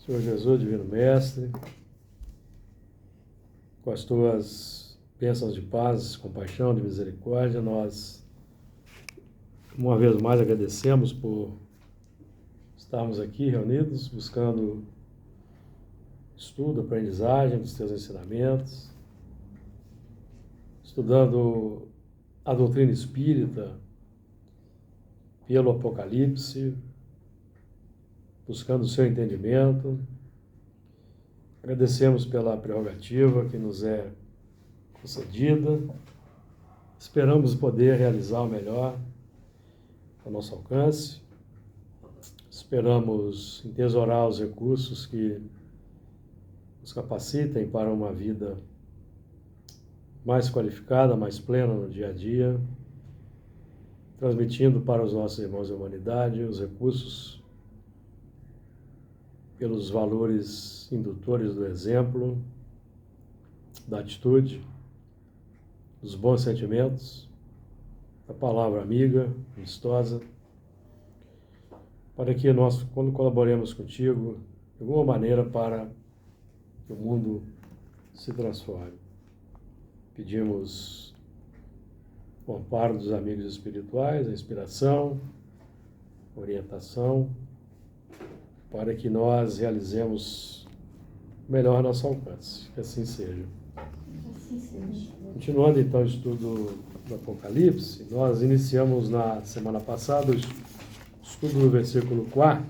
Senhor Jesus, Divino Mestre, com as tuas bênçãos de paz, compaixão, de misericórdia, nós uma vez mais agradecemos por estarmos aqui reunidos, buscando estudo, aprendizagem dos teus ensinamentos, estudando a doutrina espírita pelo Apocalipse, buscando o seu entendimento. Agradecemos pela prerrogativa que nos é concedida. Esperamos poder realizar o melhor ao nosso alcance. Esperamos entesourar os recursos que nos capacitem para uma vida mais qualificada, mais plena no dia a dia, transmitindo para os nossos irmãos da humanidade os recursos pelos valores indutores do exemplo, da atitude, dos bons sentimentos, da palavra amiga, amistosa, para que nós, quando colaboremos contigo, de alguma maneira, para que o mundo se transforme. Pedimos o amparo dos amigos espirituais, a inspiração, a orientação, para que nós realizemos o melhor nosso alcance. Que assim seja. Assim seja. Continuando então o estudo do Apocalipse, nós iniciamos na semana passada o estudo do versículo 4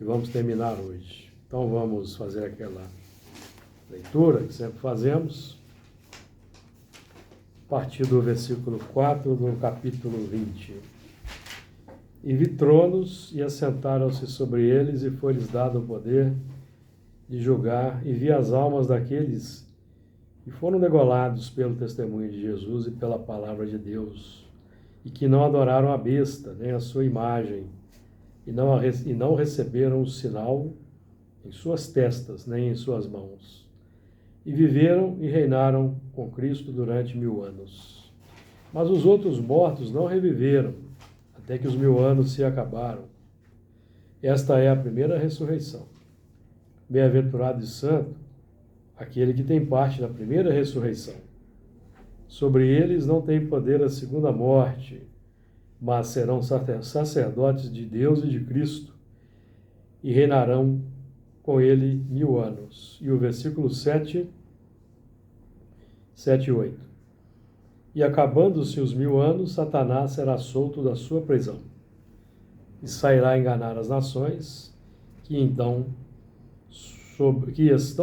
e vamos terminar hoje. Então vamos fazer aquela leitura que sempre fazemos, a partir do versículo 4 do capítulo 20. E vi tronos, e assentaram-se sobre eles, e foi-lhes dado o poder de julgar, e vi as almas daqueles que foram degolados pelo testemunho de Jesus e pela palavra de Deus, e que não adoraram a besta, nem a sua imagem, e não receberam o sinal em suas testas, nem em suas mãos. E viveram e reinaram com Cristo durante 1000 anos. Mas os outros mortos não reviveram, até que os 1000 anos se acabaram. Esta é a primeira ressurreição. Bem-aventurado e santo aquele que tem parte na primeira ressurreição. Sobre eles não tem poder a segunda morte, mas serão sacerdotes de Deus e de Cristo, e reinarão com ele 1000 anos. E o versículo 7 e 8. E acabando-se os 1000 anos, Satanás será solto da sua prisão, e sairá a enganar as nações que estão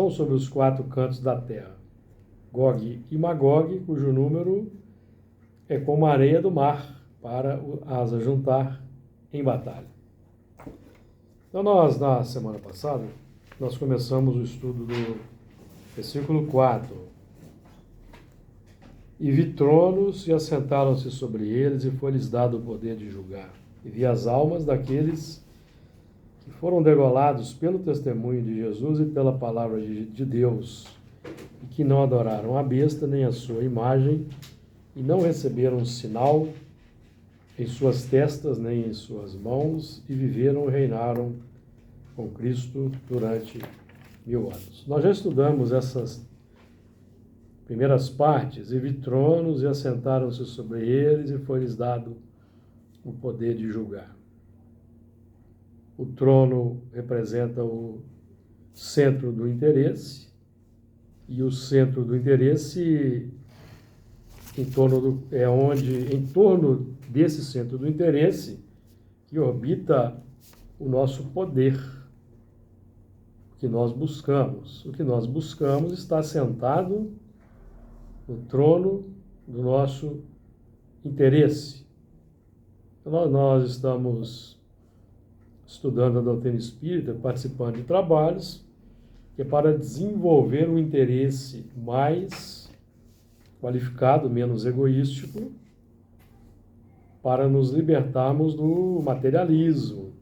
sobre os 4 cantos da terra, Gog e Magog, cujo número é como a areia do mar, para as ajuntar em batalha. Então na semana passada, nós começamos o estudo do versículo 4. E vi tronos, e assentaram-se sobre eles, e foi-lhes dado o poder de julgar. E vi as almas daqueles que foram degolados pelo testemunho de Jesus e pela palavra de Deus, e que não adoraram a besta nem a sua imagem, e não receberam sinal em suas testas nem em suas mãos, e viveram e reinaram com Cristo durante 1000 anos. Nós já estudamos essas primeiras partes, e vi tronos, e assentaram-se sobre eles, e foi-lhes dado o poder de julgar. O trono representa o centro do interesse, e o centro do interesse em torno desse centro do interesse que orbita o nosso poder, o que nós buscamos. O que nós buscamos está sentado no trono do nosso interesse. Então, nós estamos estudando a doutrina espírita, participando de trabalhos que é para desenvolver um interesse mais qualificado, menos egoístico, para nos libertarmos do materialismo,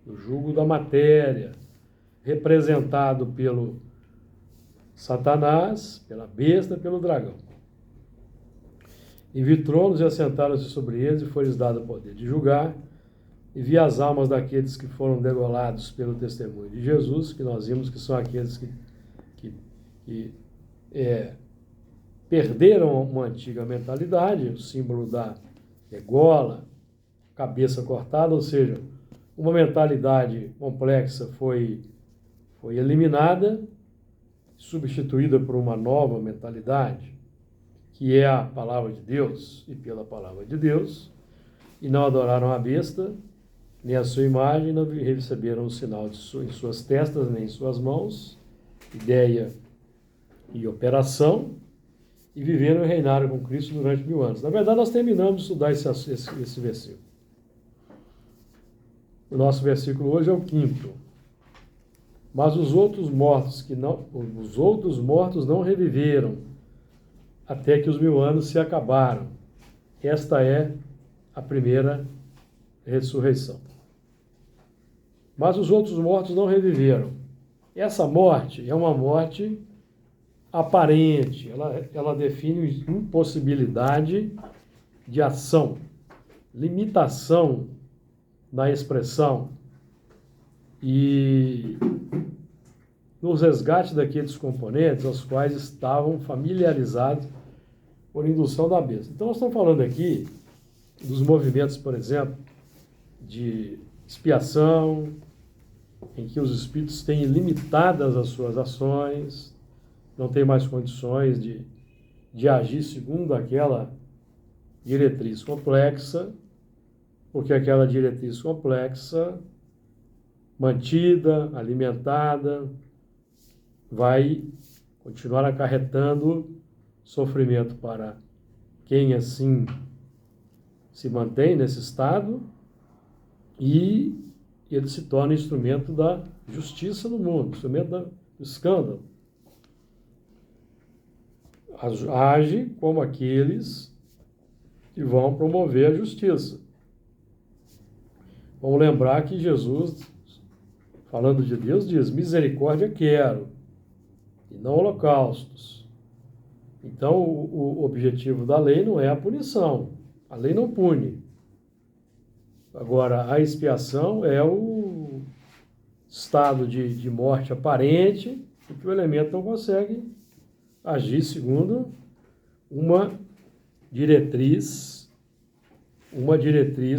do jugo da matéria, representado pelo Satanás, pela besta, pelo dragão. E vi tronos, e assentaram-se sobre eles, e foi-lhes dado o poder de julgar, e vi as almas daqueles que foram degolados pelo testemunho de Jesus, que nós vimos que são aqueles que perderam uma antiga mentalidade, o símbolo da degola, cabeça cortada, ou seja, uma mentalidade complexa foi eliminada, substituída por uma nova mentalidade, que é a palavra de Deus, e pela palavra de Deus, e não adoraram a besta, nem a sua imagem, não receberam o sinal em suas testas, nem em suas mãos, ideia e operação, e viveram e reinaram com Cristo durante 1000 anos. Na verdade, nós terminamos de estudar esse versículo. O nosso versículo hoje é o 5º. Mas os outros mortos não reviveram, até que os 1000 anos se acabaram. Esta é a primeira ressurreição. Mas os outros mortos não reviveram. Essa morte é uma morte aparente, ela define impossibilidade de ação, limitação na expressão e nos resgates daqueles componentes aos quais estavam familiarizados por indução da besta. Então nós estamos falando aqui dos movimentos, por exemplo, de expiação, em que os espíritos têm limitadas as suas ações, não têm mais condições de agir segundo aquela diretriz complexa, porque aquela diretriz complexa, mantida, alimentada, vai continuar acarretando sofrimento para quem assim se mantém nesse estado, e ele se torna instrumento da justiça no mundo, instrumento do escândalo. Age como aqueles que vão promover a justiça. Vamos lembrar que Jesus, falando de Deus, diz: misericórdia quero, e não holocaustos. Então, o objetivo da lei não é a punição. A lei não pune. Agora, a expiação é o estado de morte aparente, em que o elemento não consegue agir segundo uma diretriz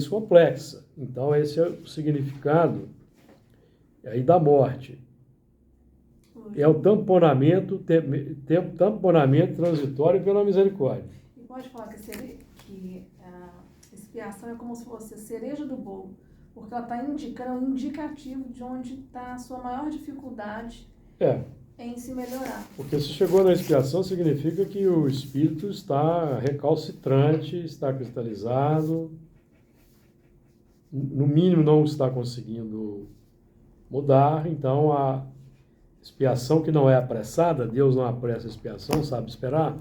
complexa. Então, esse é o significado aí da morte. É o tamponamento transitório pela misericórdia. E pode falar que a expiação é como se fosse a cereja do bolo, porque ela está indicando, é um indicativo de onde está a sua maior dificuldade em se melhorar. Porque se chegou na expiação, significa que o espírito está recalcitrante, está cristalizado, no mínimo não está conseguindo mudar. Então a expiação, que não é apressada, Deus não apressa a expiação, sabe esperar,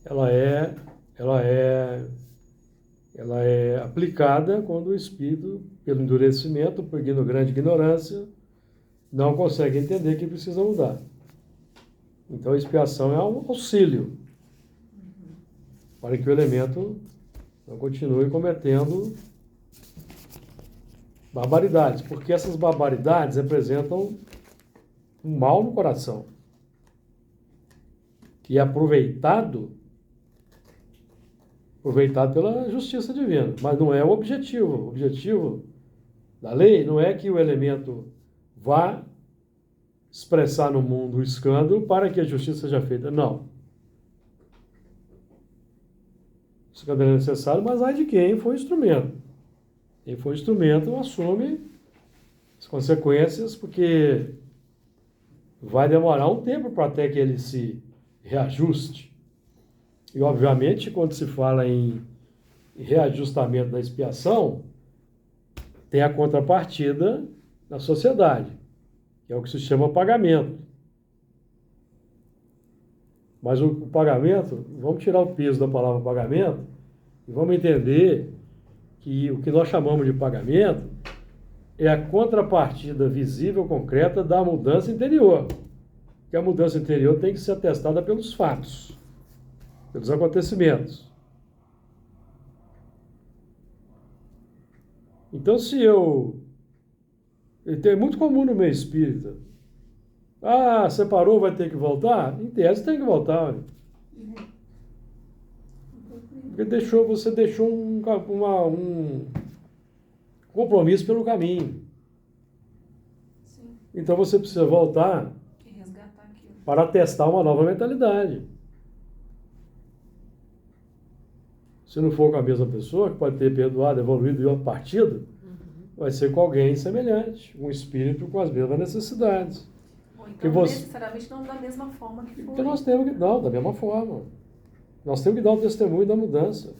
ela é aplicada quando o espírito, pelo endurecimento, por grande ignorância, não consegue entender que precisa mudar. Então a expiação é um auxílio para que o elemento não continue cometendo barbaridades, porque essas barbaridades representam um mal no coração, que é aproveitado pela justiça divina, mas não é o objetivo. O objetivo da lei não é que o elemento vá expressar no mundo o escândalo para que a justiça seja feita. Não. O escândalo é necessário, mas ai de quem foi instrumento. Quem foi instrumento assume as consequências, porque vai demorar um tempo para até que ele se reajuste. E, obviamente, quando se fala em reajustamento da expiação, tem a contrapartida na sociedade, que é o que se chama pagamento. Mas o pagamento, vamos tirar o peso da palavra pagamento e vamos entender que o que nós chamamos de pagamento é a contrapartida visível, concreta da mudança interior. Que a mudança interior tem que ser atestada pelos fatos, pelos acontecimentos. Então, se eu... É muito comum no meio espírita. Ah, separou, vai ter que voltar? Em tese tem que voltar. Olha. Porque você deixou um compromisso pelo caminho. Sim. Então você precisa voltar E resgatar aquilo. para testar uma nova mentalidade. Se não for com a mesma pessoa, que pode ter perdoado, evoluído e outra partida, vai ser com alguém semelhante, um espírito com as mesmas necessidades. Ou então, necessariamente não da mesma forma que foi. Porque nós temos que dar, da mesma forma. Nós temos que dar o testemunho da mudança.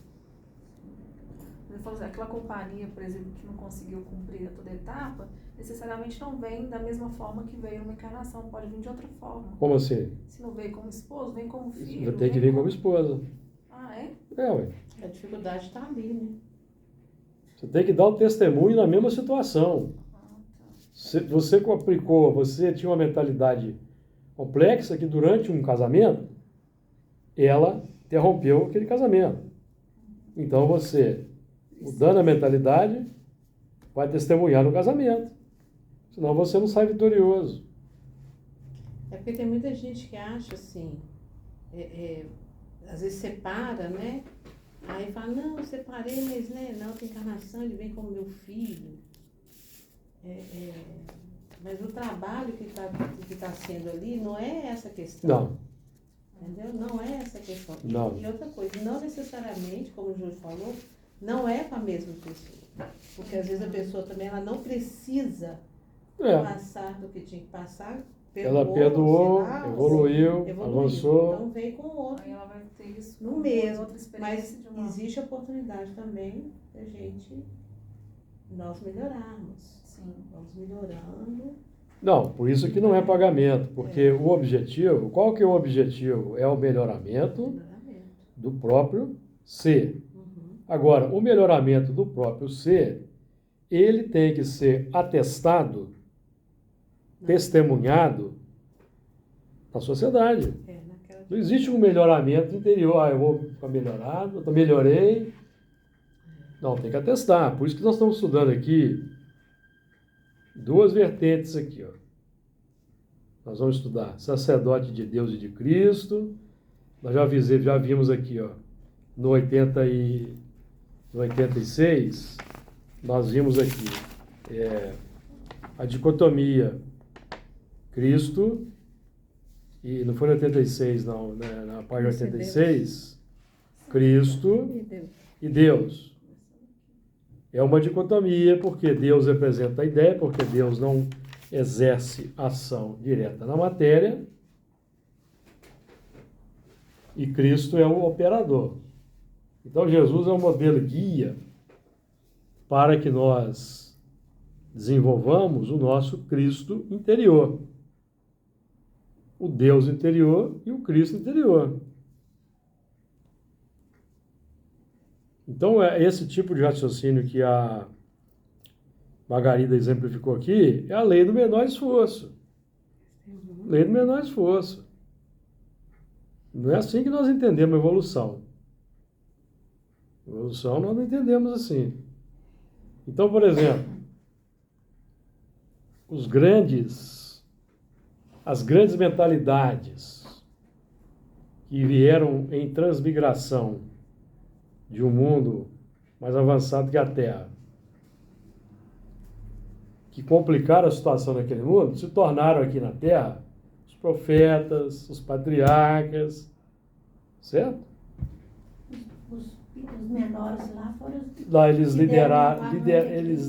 Ele falou assim, aquela companhia, por exemplo, que não conseguiu cumprir toda a etapa, necessariamente não vem da mesma forma que veio numa encarnação, pode vir de outra forma. Como assim? Se não veio como esposo, vem como filho. Tem que vir como esposa. Ah, é? É, ué. A dificuldade está ali, né? Você tem que dar o testemunho na mesma situação. Você aplicou, você tinha uma mentalidade complexa que durante um casamento, ela interrompeu aquele casamento. Então você, mudando a mentalidade, vai testemunhar no casamento. Senão você não sai vitorioso. É porque tem muita gente que acha assim, às vezes separa, né? Aí fala, não, eu separei, mas né, na outra encarnação ele vem como meu filho. Mas o trabalho que tá sendo ali não é essa questão. Não. Entendeu? Não é essa questão. Não. E outra coisa, não necessariamente, como o Júlio falou, não é com a mesma pessoa. Porque às vezes a pessoa também ela não precisa passar do que tinha que passar. Ela perdoou, evoluiu, avançou. Então vem com o outro. Aí ela vai ter isso No mesmo. outra experiência Mas de uma... existe a oportunidade também da gente, nós melhorarmos. Sim. Vamos melhorando. Não, por isso que não é pagamento, porque o objetivo, qual que é o objetivo? É o melhoramento do próprio ser. Agora, o melhoramento do próprio ser, ele tem que ser atestado, testemunhado na sociedade. Não existe um melhoramento interior, eu vou ficar melhorado, eu melhorei. Não, tem que atestar. Por isso que nós estamos estudando aqui duas vertentes aqui, ó. Nós vamos estudar sacerdote de Deus e de Cristo. Nós já vimos aqui, ó, no 86, nós vimos aqui a dicotomia Cristo, e não foi no 86 não, né, na página 86, Cristo e Deus. É uma dicotomia, porque Deus representa a ideia, porque Deus não exerce ação direta na matéria, e Cristo é o operador. Então Jesus é um modelo guia para que nós desenvolvamos o nosso Cristo interior, o Deus interior e o Cristo interior. Então, esse tipo de raciocínio que a Margarida exemplificou aqui é a lei do menor esforço. Lei do menor esforço. Não é assim que nós entendemos a evolução. Evolução nós não entendemos assim. Então, por exemplo, as grandes mentalidades que vieram em transmigração de um mundo mais avançado que a Terra, que complicaram a situação naquele mundo, se tornaram aqui na Terra os profetas, os patriarcas, certo? Os menores lá foram... Lá eles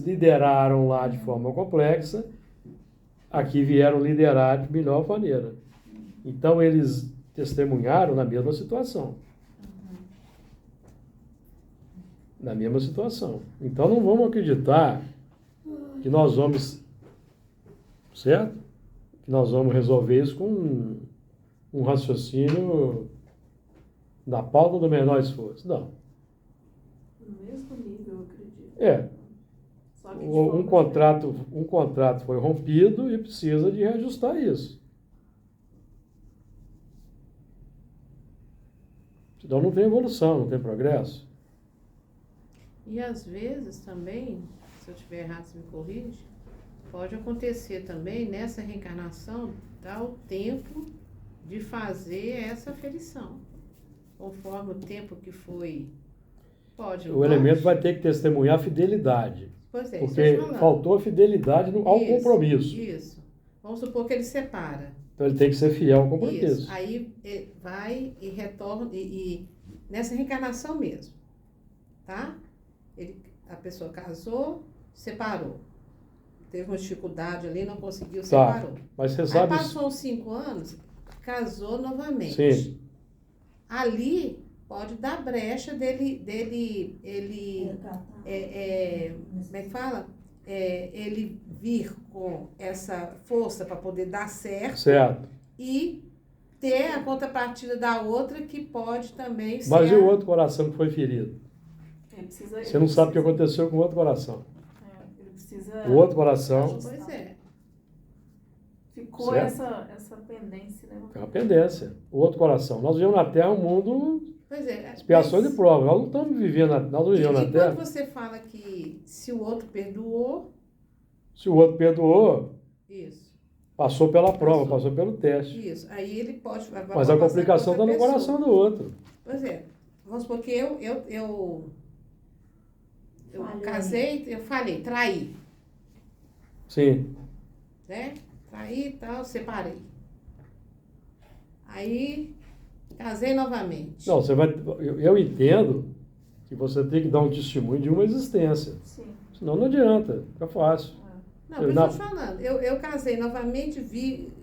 lideraram lá de forma complexa, aqui vieram liderar de melhor maneira. Então eles testemunharam na mesma situação. Na mesma situação. Então não vamos acreditar que nós vamos, certo? Que nós vamos resolver isso com um raciocínio da pauta do menor esforço. Não. No mesmo nível, eu acredito. Só que um contrato foi rompido e precisa de reajustar isso. Senão não tem evolução, não tem progresso. E às vezes também, se eu estiver errado, você me corrige, pode acontecer também nessa reencarnação, dar o tempo de fazer essa aferição. Conforme o tempo que foi, pode. O elemento vai ter que testemunhar a fidelidade. Pois é, porque faltou a fidelidade ao compromisso. Isso. Vamos supor que ele separa. Então ele tem que ser fiel ao compromisso. Isso. Aí ele vai e retorna, e nessa reencarnação mesmo, tá? A pessoa casou, separou. Teve uma dificuldade ali, não conseguiu, separou. Mas você sabe... Aí passou uns 5 anos, casou novamente. Sim. Ali pode dar brecha dele como é que fala? Ele vir com essa força para poder dar certo. Certo. E ter a contrapartida da outra que pode também ser... Mas e o outro coração que foi ferido? Você não sabe o que aconteceu com o outro coração. Ele precisa... O outro coração... Pois é. Ficou essa pendência, né? É uma pendência. O outro coração. Nós vivemos na Terra um mundo... Pois é. Expiação de prova. Nós não estamos vivendo, nós não vivemos na Terra. E quando você fala que se o outro perdoou... Se o outro perdoou... Isso. Passou pela prova, passou pelo teste. Isso. Aí ele pode... Mas a complicação está no coração do outro. Pois é. Vamos supor que eu casei, eu falei, traí. Sim. Né? Traí e tal, separei. Aí, casei novamente. Não, você vai... Eu entendo que você tem que dar um testemunho de uma existência. Sim. Senão não adianta, fica fácil. Não, por isso eu estou falando. Eu casei novamente,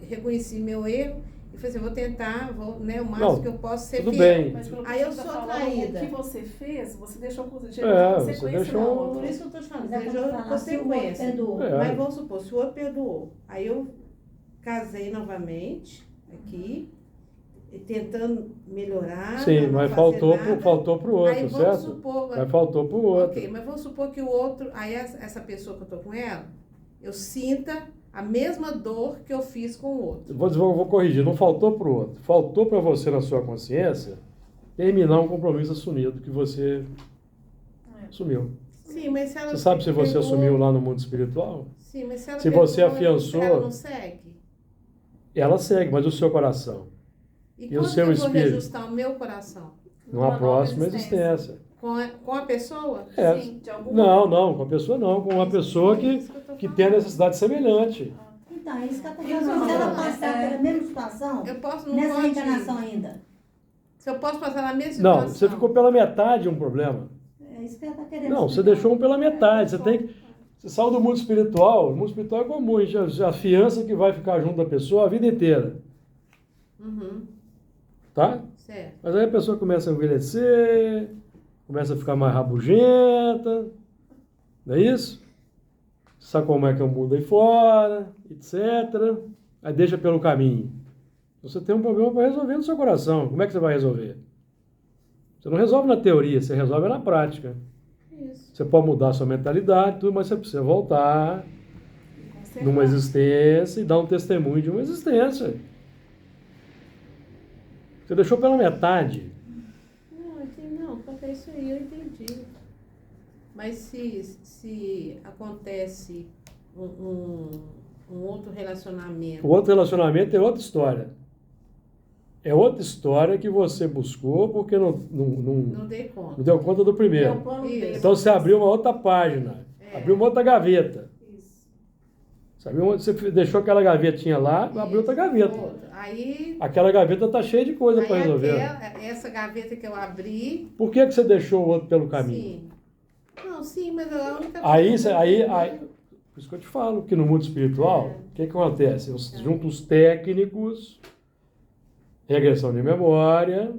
reconheci meu erro e falei assim, vou tentar, o máximo que eu posso ser tudo fiel. bem. Mas aí eu sou traída. O que você fez, você deixou consequência você deixou... Por isso que eu estou te falando, Mas deixou consequência. Mas vamos supor, se o outro perdoou, aí eu casei novamente aqui, tentando melhorar. Sim, mas faltou para o outro, aí, certo? Supor, mas faltou para o outro. Ok, mas vamos supor que o outro, aí essa pessoa que eu estou com ela, eu sinta a mesma dor que eu fiz com o outro. Vou corrigir, não faltou para o outro. Faltou para você, na sua consciência, terminar um compromisso assumido que você assumiu. Sim, mas se ela... Você sabe se você assumiu lá no mundo espiritual? Sim, mas se ela... Se você afiançou... Ela não segue? Ela segue, mas o seu coração? E o seu espírito? Eu vou reajustar o meu coração? Numa próxima existência. Com a pessoa? É. Sim, de alguma... Não, com a pessoa não. Com uma pessoa que tem a necessidade semelhante. Então, é isso que eu estou falando. Se ela passar pela mesma situação, nessa reencarnação ainda. Se eu posso passar na mesma situação? Não, você ficou pela metade de um problema. É isso que ela está querendo. Não, você deixou um pela metade. Você saiu do mundo espiritual. O mundo espiritual é comum. A fiança que vai ficar junto da pessoa a vida inteira. Uhum. Tá? Certo. Mas aí a pessoa começa a envelhecer, começa a ficar mais rabugenta, não é isso? Sabe como é que é o mundo aí fora, etc. Aí deixa pelo caminho. Você tem um problema para resolver no seu coração. Como é que você vai resolver? Você não resolve na teoria, você resolve na prática. Isso. Você pode mudar a sua mentalidade, tudo, mas você precisa voltar numa existência e dar um testemunho de uma existência. Você deixou pela metade. Não, quanto a isso aí eu entendi. Mas se acontece um outro relacionamento... O outro relacionamento é outra história. É outra história que você buscou porque não dei conta. Não deu conta do primeiro. Então você abriu uma outra página. Abriu uma outra gaveta. Você deixou aquela gavetinha lá, abriu outra gaveta. Aí, aquela gaveta está cheia de coisa para resolver. Essa gaveta que eu abri... Por que você deixou o outro pelo caminho? Sim. Não, sim, mas a única aí, por isso que eu te falo, que no mundo espiritual, o que acontece? Junto os técnicos, regressão de memória,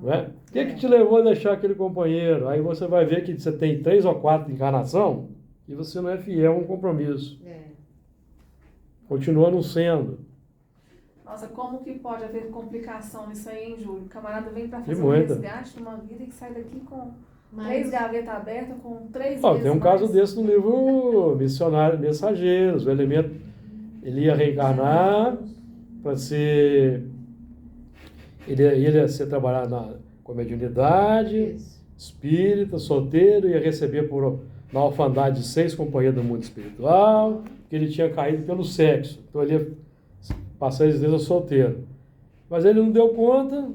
não é? O que te levou a deixar aquele companheiro? Aí você vai ver que você tem 3 ou 4 encarnações e você não é fiel a um compromisso. Continua não sendo. Nossa, como que pode haver complicação nisso aí, hein, Júlio? O camarada vem para fazer um resgate numa vida e que sai daqui com 3 gavetas abertas, com 3 vezes tem um caso desse no livro Missionário Mensageiros. O elemento, ele ia reencarnar para ser... Ele ia ser trabalhar com a mediunidade, espírita, solteiro, ia receber na orfandade de 6 companheiros do mundo espiritual, que ele tinha caído pelo sexo. Então ele ia passar a existência solteiro. Mas ele não deu conta,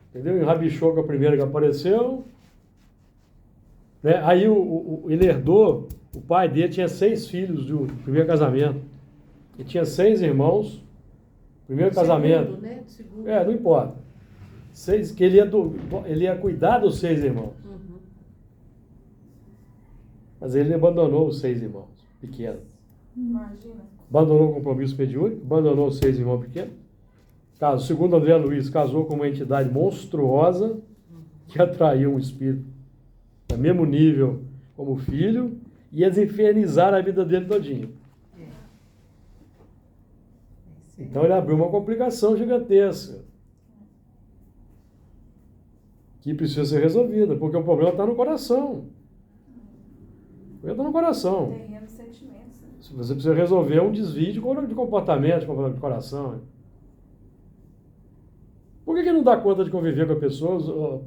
entendeu? Enrabichou com a primeira que apareceu. Né? Aí ele herdou, o pai dele tinha 6 filhos do primeiro casamento. Ele tinha 6 irmãos, primeiro casamento. Segundo, né? Segundo. Não importa. 6, que ele ia cuidar dos 6 irmãos. Uhum. Mas ele abandonou os 6 irmãos pequenos. Imagina. Abandonou o compromisso mediúnico, abandonou os 6 irmãos pequenos. Segundo André Luiz, casou com uma entidade monstruosa que atraiu um espírito do mesmo nível como filho e eles infernizaram a vida dele todinho. Então ele abriu uma complicação gigantesca que precisa ser resolvida, porque o problema está no coração. O problema está no coração. Terreno de sentimentos. Você precisa resolver um desvio de comportamento, de coração. Por que não dá conta de conviver com a pessoa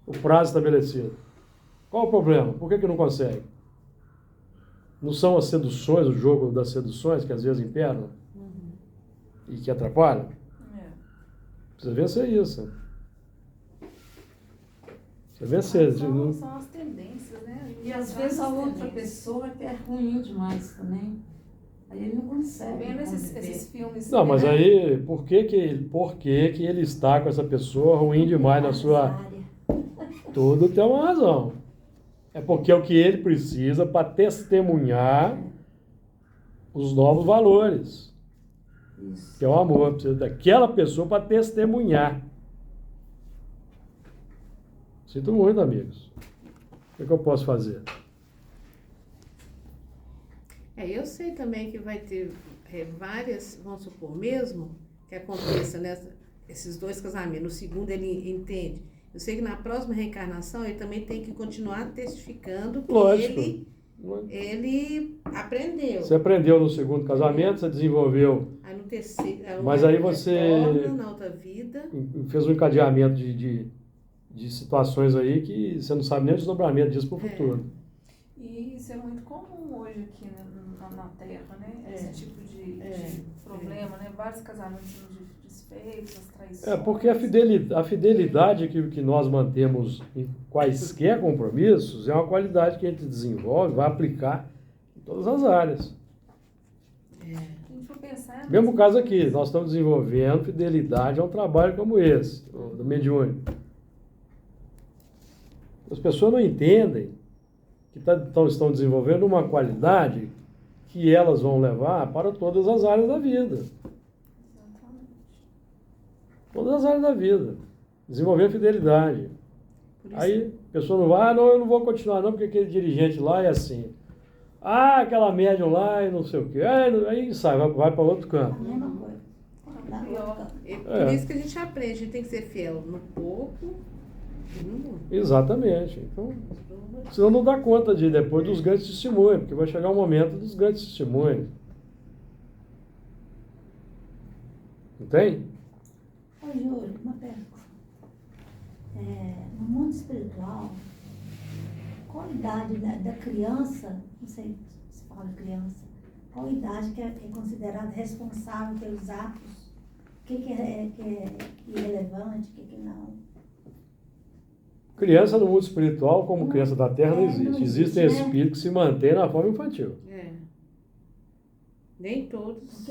o prazo estabelecido? Qual o problema? Por que não consegue? Não são as seduções, o jogo das seduções que às vezes imperam e que atrapalham? Precisa vencer isso. Precisa vencer. São as tendências, né? E às vezes a outra pessoa é ruim demais também. Aí ele não consegue. Vendo esses filmes. Não, mas aí, por que ele está com essa pessoa ruim demais na sua... Tudo tem uma razão. É porque é o que ele precisa para testemunhar os novos valores. Isso. Que é o amor. Precisa daquela pessoa para testemunhar. Sinto muito, amigos. O que eu posso fazer? Eu sei também que vai ter várias, vamos supor, mesmo que aconteça esses 2 casamentos, no segundo ele entende. Eu sei que na próxima reencarnação ele também tem que continuar testificando que ele aprendeu. Você aprendeu no segundo casamento, você desenvolveu. Aí no terceiro, mas aí você na outra vida fez um encadeamento de situações aí que você não sabe nem o desdobramento disso para o futuro. E isso é muito comum hoje aqui na Terra, né? Esse tipo de problema, né? Vários casamentos sendo desfeitos, as traições. Porque a fidelidade que nós mantemos em quaisquer compromissos é uma qualidade que a gente desenvolve, vai aplicar em todas as áreas. Mesmo caso aqui, nós estamos desenvolvendo fidelidade a um trabalho como esse, do mediúnico. As pessoas não entendem que estão desenvolvendo uma qualidade que elas vão levar para todas as áreas da vida. Todas as áreas da vida. Desenvolver fidelidade. Aí a pessoa não vai, não, eu não vou continuar não, porque aquele dirigente lá é assim. Aquela médium lá e não sei o quê. Aí sai, vai para outro campo. Por isso que a gente aprende, a gente tem que ser fiel no pouco e no muito. Exatamente. Então, senão não dá conta depois dos grandes testemunhos, porque vai chegar o momento dos grandes testemunhos. Não tem? Ô, Júlio, uma pergunta. No mundo espiritual, qual a idade da criança, não sei se fala criança, qual a idade que é considerada responsável pelos atos? O que é irrelevante, o que não? Criança no mundo espiritual, como criança da Terra, não existe. Existem espíritos que se mantêm na forma infantil. Nem todos.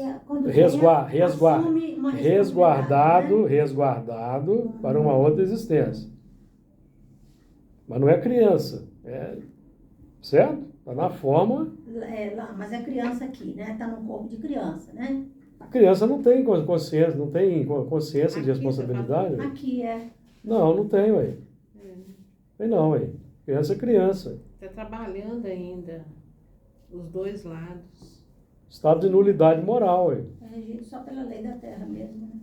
Resguardado para uma outra existência. Mas não é criança. Certo? Está na forma. Mas é criança aqui, né? Está no corpo de criança, né? A criança não tem consciência, não tem consciência de responsabilidade. Aqui é. Não tem, ué. Tem não, ué. Criança é criança. Está trabalhando ainda os dois lados. Estado de nulidade moral, ué. É regido só pela lei da Terra mesmo, né?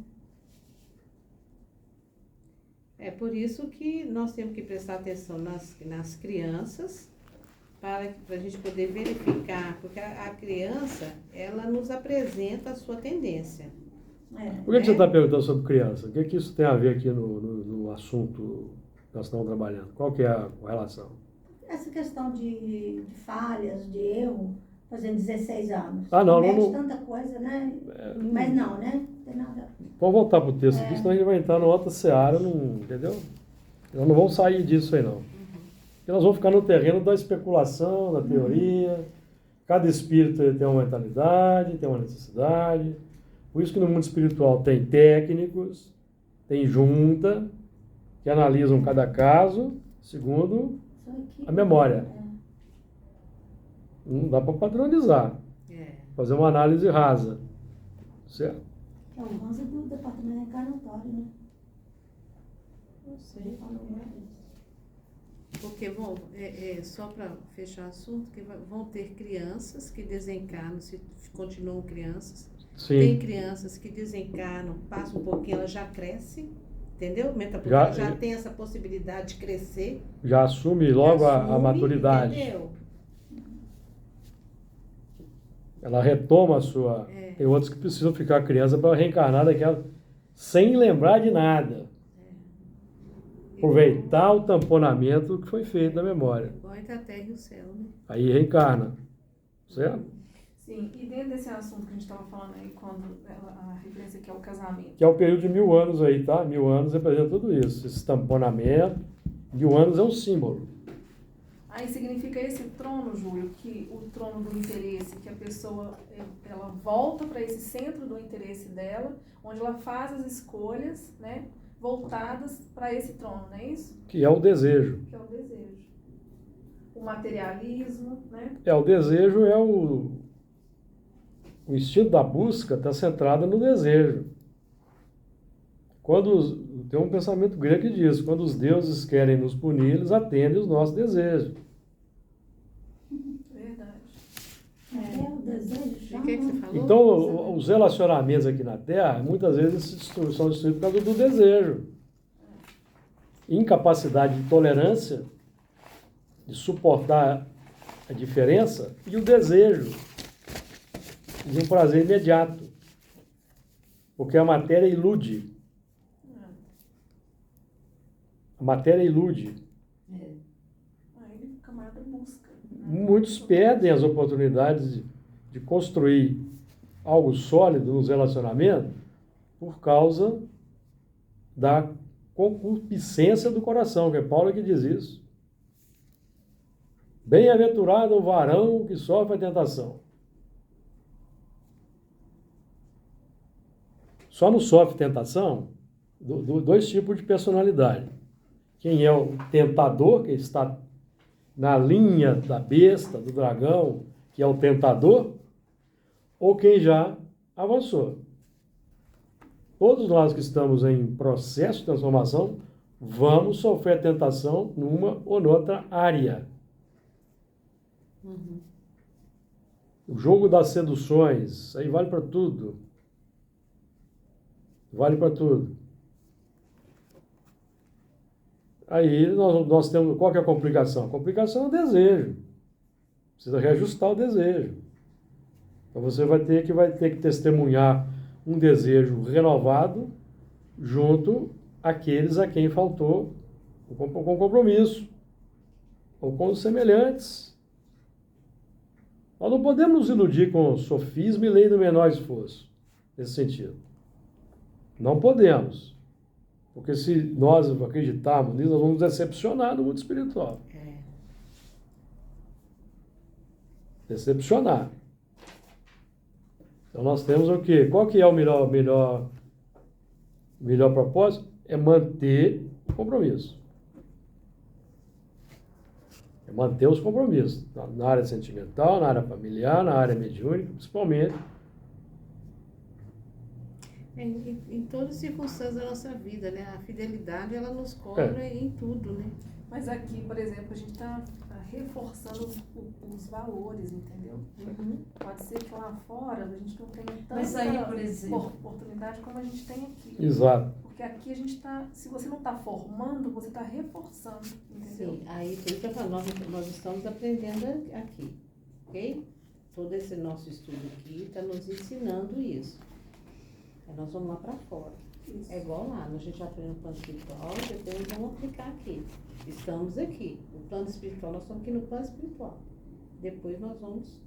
É por isso que nós temos que prestar atenção nas crianças, para a gente poder verificar, porque a criança, ela nos apresenta a sua tendência. Por que você está perguntando sobre criança? O que isso tem a ver aqui no assunto que nós estamos trabalhando? Qual que é a relação? essa questão de falhas, de erro, fazendo 16 anos. Não, Mete não. tanta coisa, né? Mas não, né? Não tem nada. Vamos voltar pro texto aqui, senão a gente vai entrar numa outra seara, entendeu? Nós não vamos sair disso aí, não. Porque nós vamos ficar no terreno da especulação, da teoria. Cada espírito tem uma mentalidade, tem uma necessidade. Por isso que no mundo espiritual tem técnicos, tem junta, que analisam cada caso segundo a memória. Não dá para padronizar. Fazer uma análise rasa. Certo? É o rasa do departamento reencarnatório, né? Não sei. Porque, só para fechar o assunto, que vão ter crianças que desencarnam, se continuam crianças. Sim. Tem crianças que desencarnam, passa um pouquinho, ela já cresce, entendeu? Já tem essa possibilidade de crescer. Já assume logo a maturidade. Entendeu? Ela retoma a sua... Tem outros que precisam ficar criança para reencarnar daquela sem lembrar de nada. Aproveitar o tamponamento que foi feito da memória. Igual entre a terra e o céu, né? Aí reencarna. Certo? Sim, e dentro desse assunto que a gente estava falando aí, quando a referência que é o casamento. Que é o período de 1000 anos aí, tá? 1000 anos representa tudo isso. Esse tamponamento. 1000 anos é um símbolo. Aí significa esse trono, Júlio, que o trono do interesse, que a pessoa ela volta para esse centro do interesse dela, onde ela faz as escolhas, né, voltadas para esse trono, não é isso? Que é o desejo. Que é o desejo. O materialismo, né? O desejo o instinto da busca está centrado no desejo. Tem um pensamento grego que diz, quando os deuses querem nos punir, eles atendem os nossos desejos. Verdade. O desejo. O que você falou? Então, os relacionamentos aqui na Terra, muitas vezes são destruídos por causa do desejo. Incapacidade de tolerância, de suportar a diferença e o desejo de um prazer imediato. Porque a matéria ilude. A matéria ilude. Aí o camarada busca. Muitos perdem as oportunidades de construir algo sólido nos relacionamentos por causa da concupiscência do coração, que é Paulo que diz isso. Bem-aventurado o varão que sofre a tentação. Só não sofre tentação dois tipos de personalidade. Quem é o tentador, que está na linha da besta, do dragão, que é o tentador, ou quem já avançou. Todos nós que estamos em processo de transformação, vamos sofrer tentação numa ou noutra área. O jogo das seduções, aí vale para tudo. Vale para tudo. Aí nós temos... Qual que é a complicação? A complicação é o desejo. Precisa reajustar o desejo. Então você vai ter que testemunhar um desejo renovado junto àqueles a quem faltou com compromisso ou com os semelhantes. Nós não podemos nos iludir com sofisma e lei do menor esforço, nesse sentido. Não podemos. Porque se nós acreditarmos nisso, nós vamos nos decepcionar no mundo espiritual. Decepcionar. Então nós temos o quê? Qual que é o melhor propósito? É manter o compromisso. É manter os compromissos. Na área sentimental, na área familiar, na área mediúnica, principalmente. Em todas as circunstâncias da nossa vida, né? A fidelidade, ela nos cobra em tudo, né? Mas aqui, por exemplo, a gente está reforçando os valores, entendeu? Pode ser que lá fora a gente não tenha Mas aí, por tanta exemplo, oportunidade como a gente tem aqui. Exato. Porque aqui a gente está, se você não está formando, você está reforçando, entendeu? Sim, aí por isso que eu falo, nós estamos aprendendo aqui, ok? Todo esse nosso estudo aqui está nos ensinando isso. Aí nós vamos lá para fora. Isso. É igual lá, a gente aprende no plano espiritual, depois vamos aplicar aqui. Estamos aqui. No plano espiritual, nós estamos aqui no plano espiritual. Depois nós vamos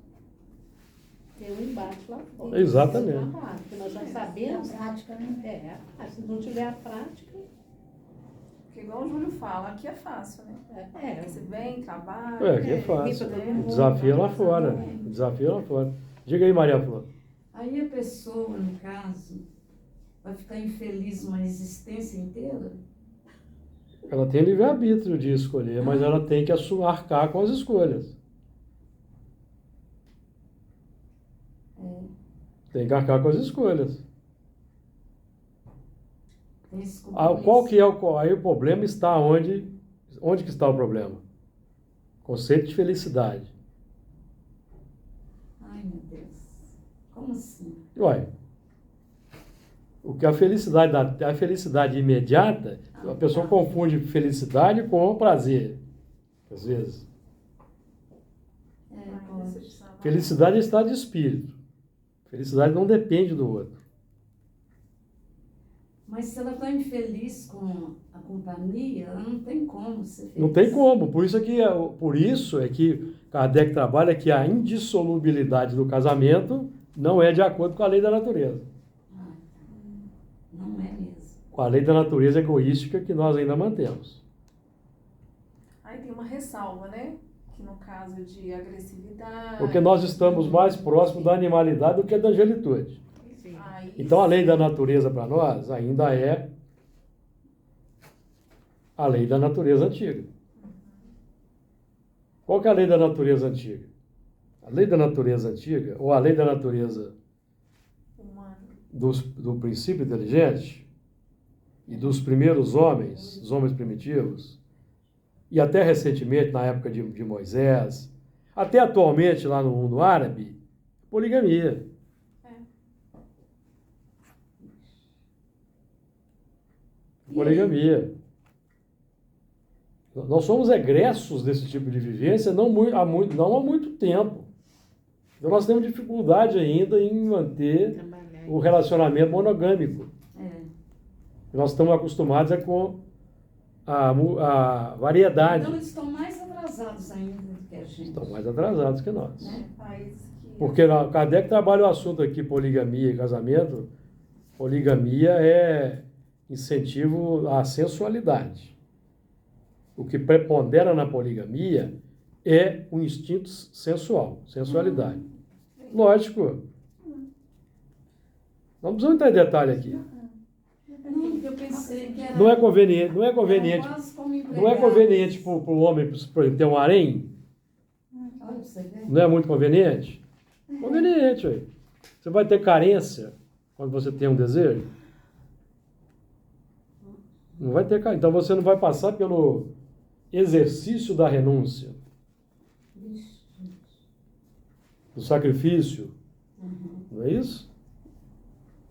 ter um embate lá fora. Exatamente. Porque nós já sabemos. A prática, né? Se não tiver a prática. Porque igual o Júlio fala, aqui é fácil, né? É. Você vem, trabalha. Aqui é fácil. limpa todo mundo, O desafio é lá passa fora. bem. O desafio é lá fora. Diga aí, Maria Flor. Aí a pessoa, no caso, vai ficar infeliz uma existência inteira? Ela tem livre-arbítrio de escolher, mas ela tem que arcar com as escolhas. Tem que arcar com as escolhas. Tem esse Qual que é aí o problema está onde que está o problema? Conceito de felicidade. Ai, meu Deus. Como assim? Uai, o que a felicidade imediata, a pessoa confunde felicidade com prazer, às vezes. Felicidade é estado de espírito. Felicidade não depende do outro. Mas se ela está infeliz com a companhia, ela não tem como ser feliz. Não tem como. Por isso é que Kardec trabalha que a indissolubilidade do casamento não é de acordo com a lei da natureza. Não é mesmo. Com a lei da natureza egoística que nós ainda mantemos. Aí tem uma ressalva, né? Que no caso de agressividade... Porque nós estamos mais próximos da animalidade do que da angelitude. Sim. Aí, Então a lei da natureza para nós ainda é a lei da natureza antiga. Qual que é a lei da natureza antiga? A lei da natureza antiga, ou a lei da natureza humano. do princípio inteligente e dos primeiros homens, os homens primitivos, e até recentemente, na época de Moisés, até atualmente lá no mundo árabe, poligamia. Poligamia. Nós somos egressos desse tipo de vivência não há muito tempo. Então nós temos dificuldade ainda em manter o relacionamento monogâmico. Nós estamos acostumados com a variedade. Então eles estão mais atrasados ainda do que a gente. Estão mais atrasados que nós. Países que... Porque Kardec trabalha o assunto aqui, poligamia e casamento. Poligamia é incentivo à sensualidade. O que prepondera na poligamia é o instinto sensual, sensualidade. Lógico. Não precisamos entrar em detalhe aqui. Não, eu pensei que era... Não é conveniente para o homem ter um harém? Olha, você vê. Não é muito conveniente? Conveniente, aí. Você vai ter carência quando você tem um desejo? Não vai ter carência. Então você não vai passar pelo exercício da renúncia, do sacrifício. Não é isso?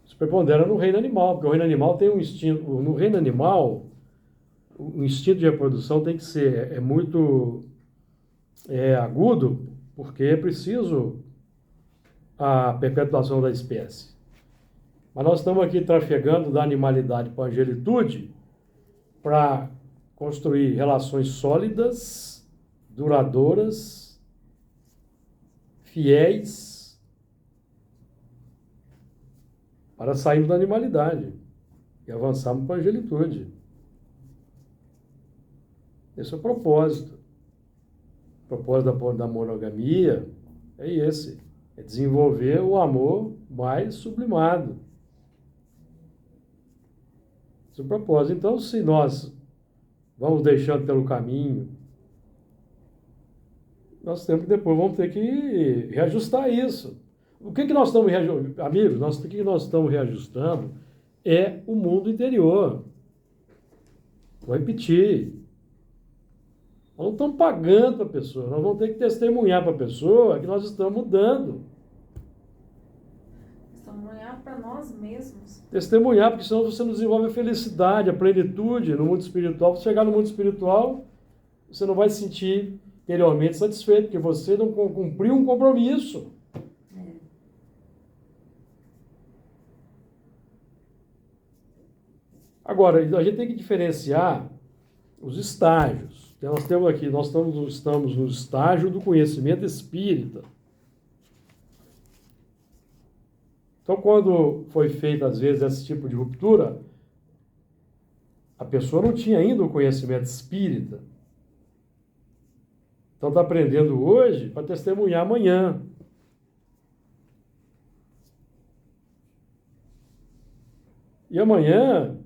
Isso prepondera no reino animal, porque o reino animal tem um instinto. No reino animal, o instinto de reprodução tem que ser muito agudo, porque é preciso a perpetuação da espécie. Mas nós estamos aqui trafegando da animalidade para a angelitude para construir relações sólidas, duradouras, fiéis, para sairmos da animalidade e avançarmos para a angelitude. Esse é o propósito. O propósito da monogamia é esse. É desenvolver o amor mais sublimado. Esse é o propósito. Então, se nós vamos deixando pelo caminho, nós vamos ter que reajustar isso. O que nós estamos reajustando? Amigos, o que nós estamos reajustando é o mundo interior. Vou repetir. Nós não estamos pagando para a pessoa, nós vamos ter que testemunhar para a pessoa que nós estamos mudando. Testemunhar para nós mesmos. Testemunhar, porque senão você não desenvolve a felicidade, a plenitude no mundo espiritual. Se chegar no mundo espiritual, você não vai se sentir interiormente satisfeito, porque você não cumpriu um compromisso. Agora, a gente tem que diferenciar os estágios. Então, nós temos aqui, nós estamos no estágio do conhecimento espírita. Então, quando foi feito, às vezes, esse tipo de ruptura, a pessoa não tinha ainda o conhecimento espírita. Então, está aprendendo hoje para testemunhar amanhã. E amanhã,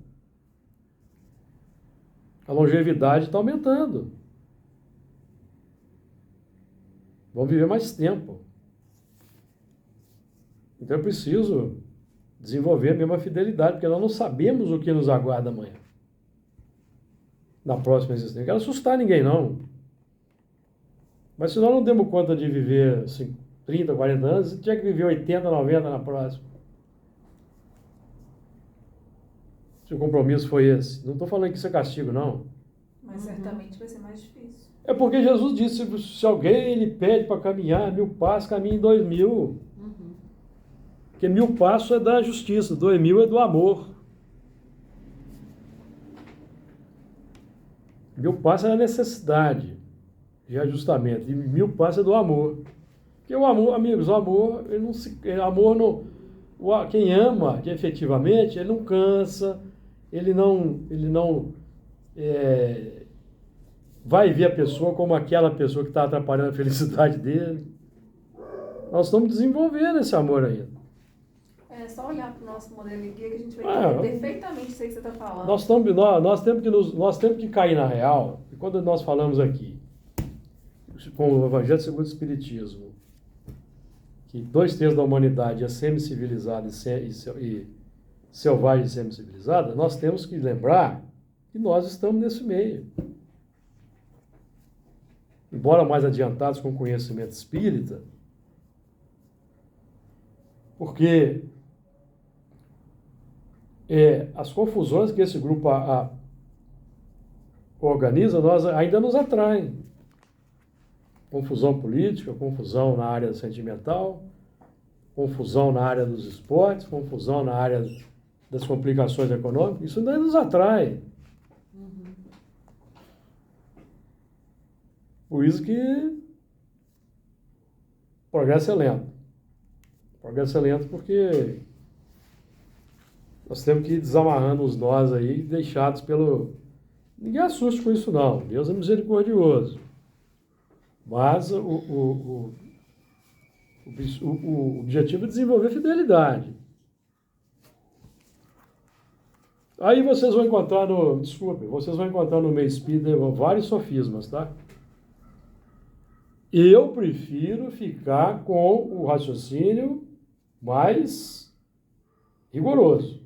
a longevidade está aumentando. Vão viver mais tempo. Então eu preciso desenvolver a mesma fidelidade, porque nós não sabemos o que nos aguarda amanhã. Na próxima existência. Não quero assustar ninguém, não. Mas se nós não demos conta de viver assim, 30, 40 anos, você tinha que viver 80, 90 na próxima. Se o compromisso foi esse. Não estou falando que isso é castigo, não. Mas certamente vai ser mais difícil. É porque Jesus disse, se alguém lhe pede para caminhar 1000 passos, caminhe em 2000. Porque 1000 passos é da justiça, 2000 é do amor. 1000 passos é da necessidade de ajustamento. E 1000 passos é do amor. Porque o amor, amigos, o amor, ele não se, amor não, quem ama, que efetivamente, ele não cansa, ele não vai ver a pessoa como aquela pessoa que está atrapalhando a felicidade dele. Nós estamos desenvolvendo esse amor ainda. É só olhar para o nosso modelo de guia que a gente vai entender perfeitamente isso aí que você está falando. Nós temos que cair na real. E quando nós falamos aqui, com o Evangelho segundo o Espiritismo, que 2/3 da humanidade é semi-civilizada e selvagem e semi-civilizada, nós temos que lembrar que nós estamos nesse meio. Embora mais adiantados com o conhecimento espírita, porque as confusões que esse grupo organiza ainda nos atraem. Confusão política, confusão na área sentimental, confusão na área dos esportes, confusão na área das complicações econômicas, isso ainda nos atrai. Por isso que o progresso é lento. O progresso é lento porque nós temos que ir desamarrando os nós aí, deixados pelo... Ninguém assuste com isso, não. Deus é misericordioso. Mas o objetivo é desenvolver fidelidade. Aí vocês vão encontrar no meio espírita vários sofismas, tá? Eu prefiro ficar com o raciocínio mais rigoroso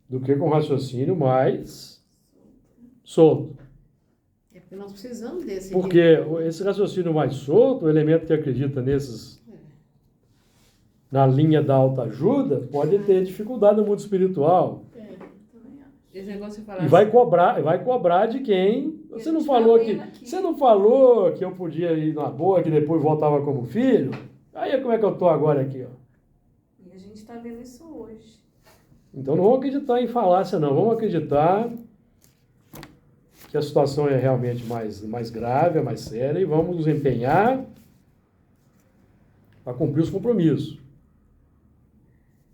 do que com o raciocínio mais solto. É porque nós precisamos desse. Porque esse raciocínio mais solto, o elemento que acredita na linha da autoajuda, pode ter dificuldade no mundo espiritual. Esse negócio de falar E vai cobrar de quem? Você não falou que eu podia ir na boa, que depois voltava como filho? Aí como é que eu estou agora aqui, ó? E a gente está vendo isso hoje. Então não vamos acreditar em falácia, não. Vamos acreditar que a situação é realmente mais grave, é mais séria, e vamos nos empenhar para cumprir os compromissos.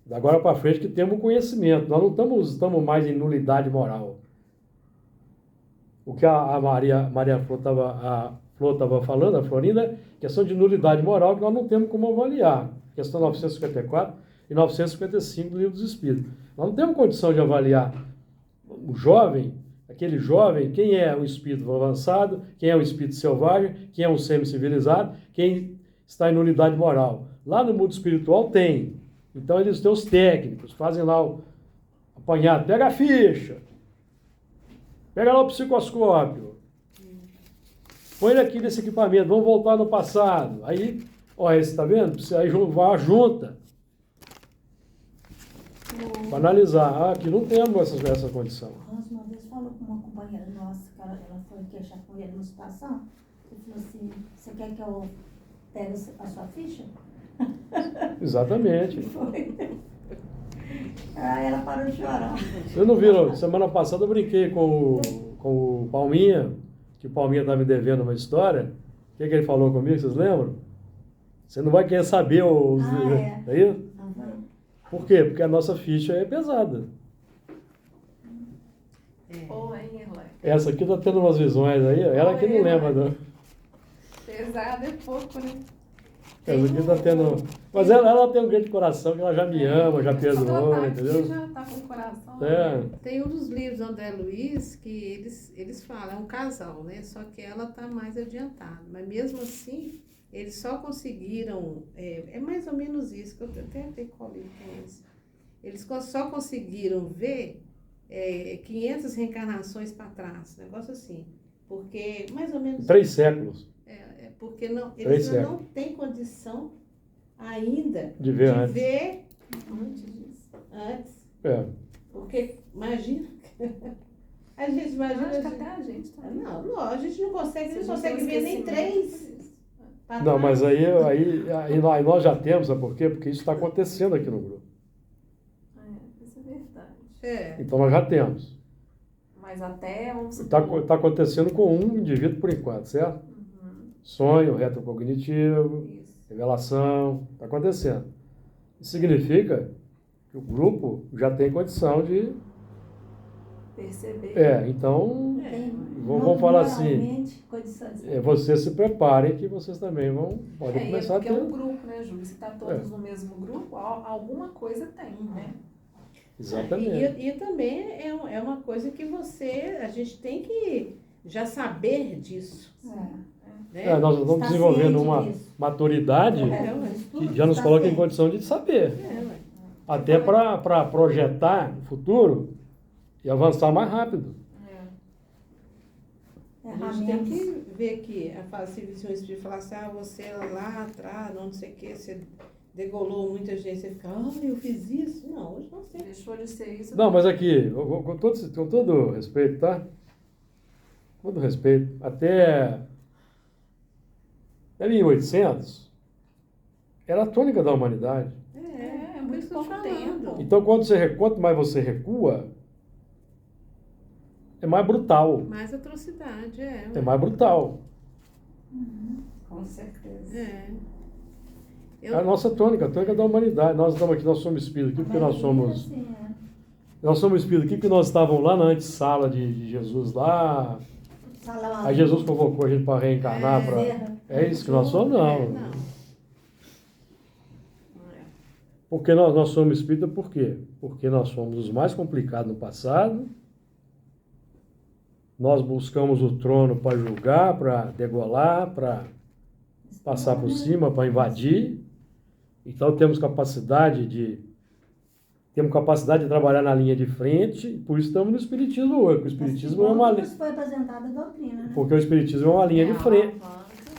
Da agora para frente que temos conhecimento. Nós não estamos mais em nulidade moral. O que a Maria Flor estava falando, a Florinda, questão de nulidade moral que nós não temos como avaliar. Questão 954 e 955 do Livro dos Espíritos. Nós não temos condição de avaliar o jovem, aquele jovem, quem é um espírito avançado, quem é um espírito selvagem, quem é um semi-civilizado, quem está em nulidade moral. Lá no mundo espiritual tem. Então eles têm os técnicos, fazem lá o apanhado, pega a ficha, pega lá o psicoscópio, põe ele aqui nesse equipamento, vamos voltar no passado. Aí, ó, esse tá vendo? Aí vai a junta para analisar. Aqui não temos essa condição. Nossa, uma vez falou com uma companheira nossa, que ela foi queixar com ele numa situação, ele falou assim, você quer que eu pegue a sua ficha? Exatamente. Foi. Aí ela parou de chorar. Vocês não viram? Semana passada eu brinquei com o Palminha, que o Palminha estava me devendo uma história. O que ele falou comigo, vocês lembram? Você não vai querer saber os... Ah, é. É isso? Por quê? Porque a nossa ficha é pesada. Ou é Erle. Essa aqui tá tendo umas visões aí, ela que não lembra, não. Pesado é pouco, né? Essa aqui tá tendo... Mas ela tem um grande coração, que ela já me ama, já perdoou, Ela tá entendeu? aqui, já tá com o coração. É. Tem um dos livros do André Luiz que eles falam, é um casal, né? Só que ela tá mais adiantada. Mas mesmo assim, eles só conseguiram, é mais ou menos isso, que eu até tenho qual livro que é esse. Eles só conseguiram ver 500 reencarnações para trás, negócio assim. Porque, mais ou menos... 3 séculos. Porque não, 3 eles séculos. não têm condição ainda De ver antes. Antes disso. antes. É. Porque, imagina... A gente imagina... Acho que até a gente tá. Não, a gente não consegue, Se a não gente tem consegue ver nem esquecimento, 3. pra Não, trás. mas aí nós já temos, sabe por quê? Porque isso está acontecendo aqui no grupo. Isso é verdade. Então nós já temos. Mas até, vamos Está supor... acontecendo com um indivíduo por enquanto, certo? Sonho, retrocognitivo, Isso. revelação, está acontecendo. Isso significa que o grupo já tem condição de... Perceber. Então, Tem vamos falar assim, moralmente condições. vocês se preparem que vocês também podem E começar a porque é ter... um grupo, né, Júlio? Se tá todos no mesmo grupo, alguma coisa tem, né? Exatamente. E também é uma coisa que a gente tem que já saber disso. Né? Nós estamos Está desenvolvendo ciente uma disso. maturidade Ué. que já nos coloca em condição de saber. Ué. Até para projetar o futuro e avançar mais rápido. A gente tem que ver que a civilização espírita falar assim, você lá atrás, não sei o que, você degolou muita gente, você fica, eu fiz isso. Não, hoje não sei. Deixou de ser isso. Não, mas aqui, com todo respeito, tá? Com todo respeito, até 1800, era a tônica da humanidade. É por muito isso que eu tô pouco falando. tempo. Então, quanto mais você recua, é mais brutal. Mais atrocidade, É mais brutal. Com certeza. É a nossa tônica, a tônica da humanidade. Nós estamos aqui, nós somos espíritos aqui porque nós somos... Nós somos espíritos aqui porque nós estávamos lá na antessala de Jesus lá. Aí Jesus convocou a gente para reencarnar. É isso que nós somos? Não. Não. Porque nós somos espíritas, por quê? Porque nós fomos os mais complicados no passado. Nós buscamos o trono para julgar, para degolar, para passar por cima, para invadir. Então temos capacidade de trabalhar na linha de frente, por isso estamos no Espiritismo hoje. Porque o Espiritismo é uma linha. Foi apresentada a doutrina, né? Porque o Espiritismo é uma linha de frente.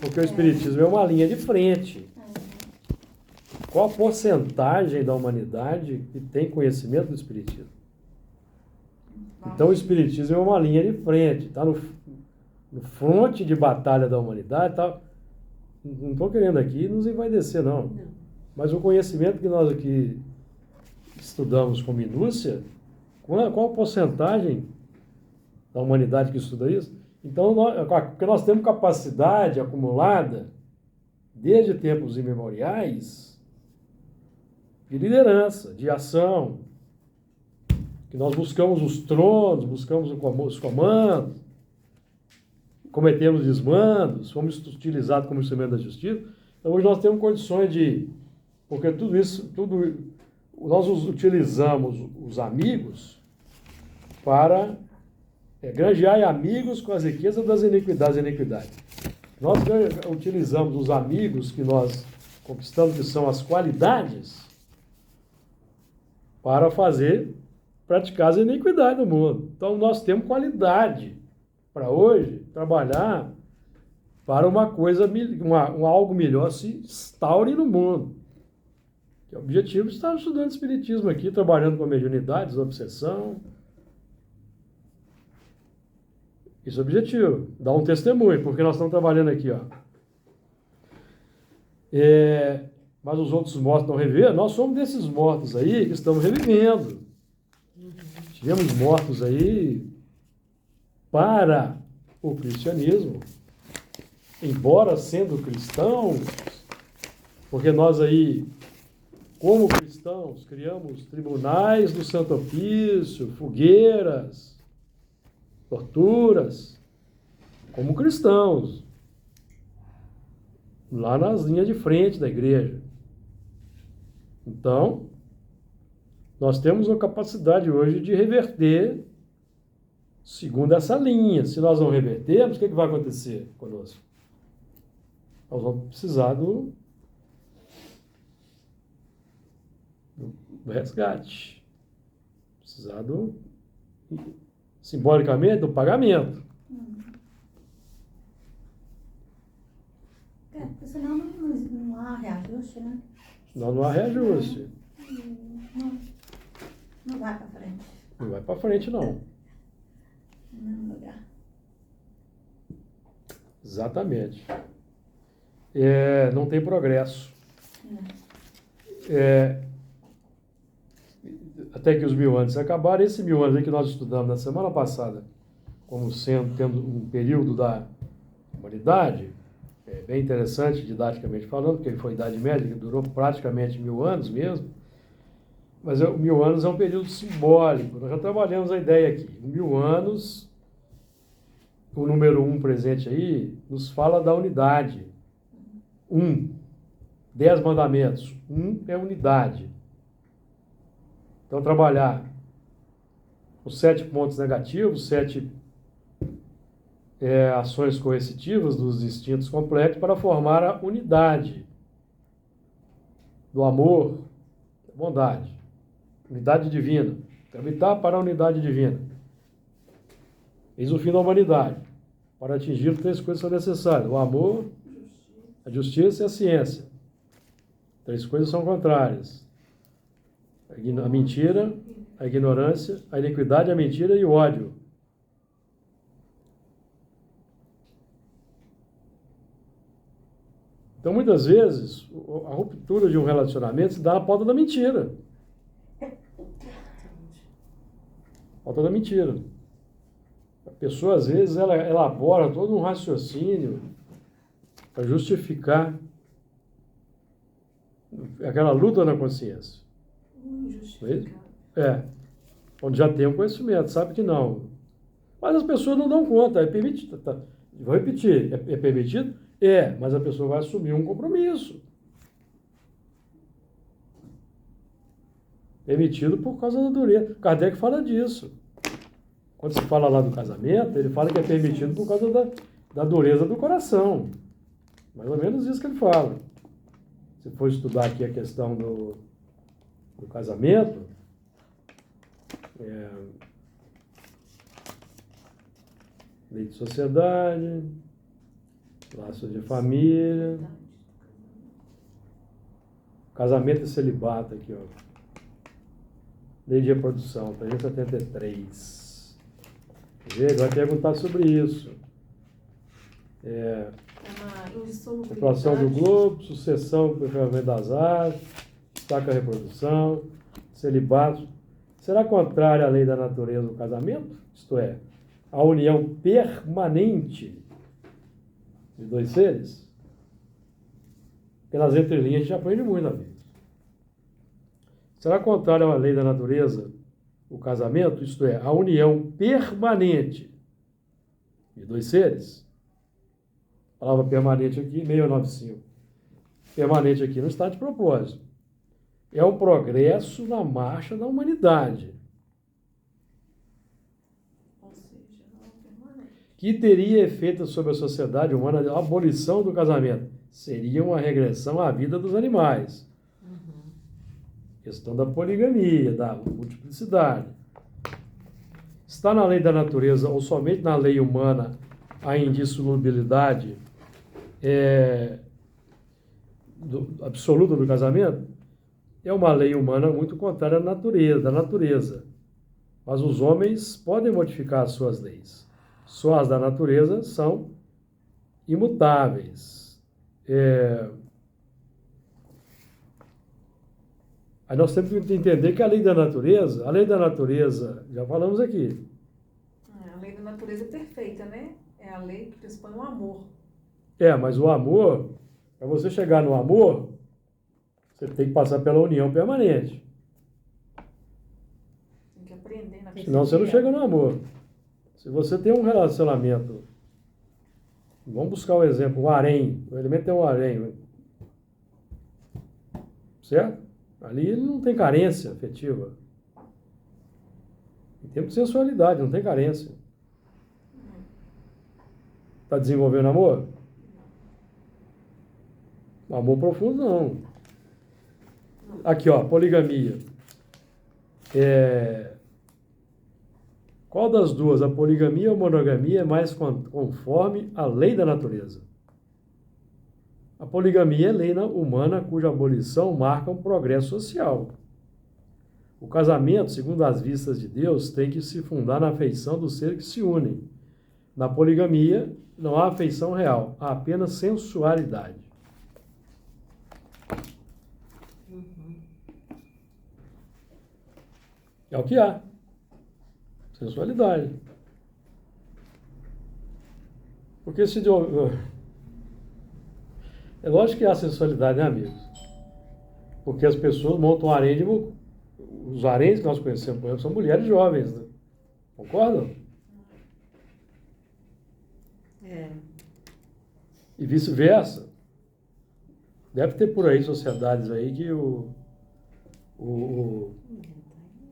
Porque o Espiritismo é uma linha de frente. Qual a porcentagem da humanidade que tem conhecimento do Espiritismo? Então o Espiritismo é uma linha de frente, está no fronte de batalha da humanidade. Tá? Não estou querendo aqui nos envaidecer, não. Mas o conhecimento que nós aqui estudamos com minúcia, qual a porcentagem da humanidade que estuda isso? Então, porque nós temos capacidade acumulada, desde tempos imemoriais, de liderança, de ação, que nós buscamos os tronos, buscamos os comandos, cometemos desmandos, fomos utilizados como instrumento da justiça. Então, hoje nós temos condições porque nós utilizamos os amigos para granjear amigos com as riquezas das iniquidades. Nós utilizamos os amigos que nós conquistamos, que são as qualidades, para praticar as iniquidades no mundo. Então, nós temos qualidade para hoje trabalhar para uma coisa, algo melhor se instaure no mundo. O objetivo é estar estudando Espiritismo aqui, trabalhando com a mediunidade, desobsessão. Esse é o objetivo, dar um testemunho, porque nós estamos trabalhando aqui, ó. Mas os outros mortos não reviveram, nós somos desses mortos aí que estamos revivendo. tivemos mortos aí para o cristianismo, embora sendo cristãos, porque nós aí, como cristãos, criamos tribunais do Santo Ofício, fogueiras, torturas, como cristãos, lá nas linhas de frente da igreja. Então, nós temos a capacidade hoje de reverter segundo essa linha. Se nós não revertermos, o que vai acontecer conosco? Nós vamos precisar do resgate. Precisar simbolicamente, do pagamento. Porque senão não há reajuste, né? Senão não há reajuste. Não vai para frente. Não vai para frente, não. Não lugar. Exatamente. Não tem progresso. Até que os 1000 anos acabaram. Esse 1000 anos aí que nós estudamos na semana passada, como tendo um período da humanidade, é bem interessante, didaticamente falando, porque ele foi Idade Média, que durou praticamente 1000 anos mesmo. Mas 1000 anos é um período simbólico. Nós já trabalhamos a ideia aqui. 1000 anos, o número 1 presente aí, nos fala da unidade. 10 mandamentos. É unidade. Então, trabalhar os 7 pontos negativos, 7 ações coercitivas dos instintos complexos para formar a unidade do amor, da bondade. Unidade divina. Habitar para a unidade divina. Eis o fim da humanidade. Para atingir 3 coisas são necessárias: o amor, a justiça e a ciência. 3 coisas são contrárias: a mentira, a ignorância, a iniquidade, a mentira e o ódio. Então, muitas vezes, a ruptura de um relacionamento se dá na porta da mentira. Porta da mentira. A pessoa, às vezes, ela elabora todo um raciocínio para justificar aquela luta na consciência. Onde já tem o conhecimento, sabe que não. Mas as pessoas não dão conta, é permitido. Vou repetir, é permitido? Mas a pessoa vai assumir um compromisso. Permitido por causa da dureza. Kardec fala disso. Quando se fala lá do casamento, ele fala que é permitido por causa da dureza do coração. Mais ou menos isso que ele fala. Se for estudar aqui a questão do casamento, lei de sociedade, laços de família, casamento e celibato aqui, ó. Lei de reprodução, 373. Vai perguntar sobre isso. População do globo, sucessão do ferramenta das aves, destaca a reprodução, celibato. Será contrária à lei da natureza do casamento? Isto é, a união permanente de 2 seres? Pelas entrelinhas a gente aprende muito, amigos. Será contrária à lei da natureza o casamento? Isto é, a união permanente de 2 seres? A palavra permanente aqui, 695. Permanente aqui não está de propósito. É um progresso na marcha da humanidade. Ou seja, não é permanente. Que teria efeito sobre a sociedade humana a abolição do casamento? Seria uma regressão à vida dos animais. Questão da poligamia, da multiplicidade. Está na lei da natureza ou somente na lei humana a indissolubilidade absoluta do casamento? É uma lei humana muito contrária à natureza, da natureza. Mas os homens podem modificar as suas leis. Só as da natureza são imutáveis. Aí nós temos que entender que a lei da natureza, já falamos aqui. A lei da natureza é perfeita, né? É a lei que pressupõe o amor. Mas o amor, para você chegar no amor, você tem que passar pela união permanente. Tem que aprender na Senão você não chega no amor. Se você tem um relacionamento, vamos buscar um exemplo, um harém, o elemento é um harém, certo? Ali ele não tem carência afetiva. Em termos de sensualidade, não tem carência. Está desenvolvendo amor? Amor profundo, não. Aqui, ó, poligamia. Qual das duas, a poligamia ou a monogamia, é mais conforme a lei da natureza? A poligamia é lei humana cuja abolição marca um progresso social. O casamento, segundo as vistas de Deus, tem que se fundar na afeição dos seres que se unem. Na poligamia, não há afeição real, há apenas sensualidade. É o que há. Sensualidade. Porque se... É lógico que há sensualidade, né, amigos? Porque as pessoas montam um harém de... Os haréns que nós conhecemos, por exemplo, são mulheres jovens, né? Concordam? E vice-versa. Deve ter por aí sociedades aí que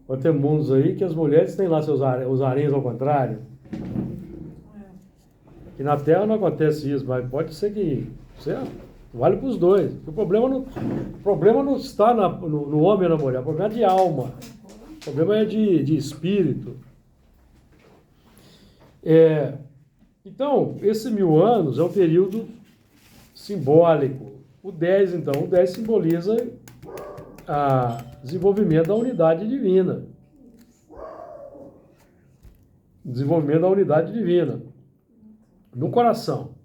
pode ter mundos aí que as mulheres têm lá os haréns ao contrário. Que na Terra não acontece isso, mas pode ser que... Certo? Vale para os dois. O problema não está no homem ou na mulher, o problema é de alma. O problema é de espírito. Então, esse 1000 anos é um período simbólico. O 10, então, o 10 simboliza o desenvolvimento da unidade divina. O desenvolvimento da unidade divina no coração.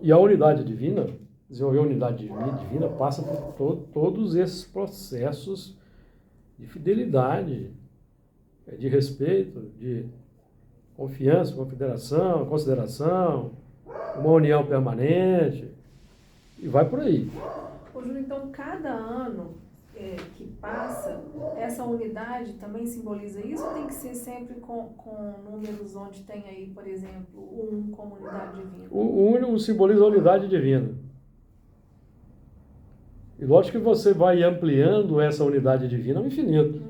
E a unidade divina, desenvolver a unidade divina passa por todos esses processos de fidelidade, de respeito, de confiança, consideração, uma união permanente, e vai por aí. Ô, Júlio, então cada ano que passa, essa unidade também simboliza isso ou tem que ser sempre com números onde tem aí, por exemplo, como unidade divina? O simboliza a unidade divina. E lógico que você vai ampliando essa unidade divina ao infinito.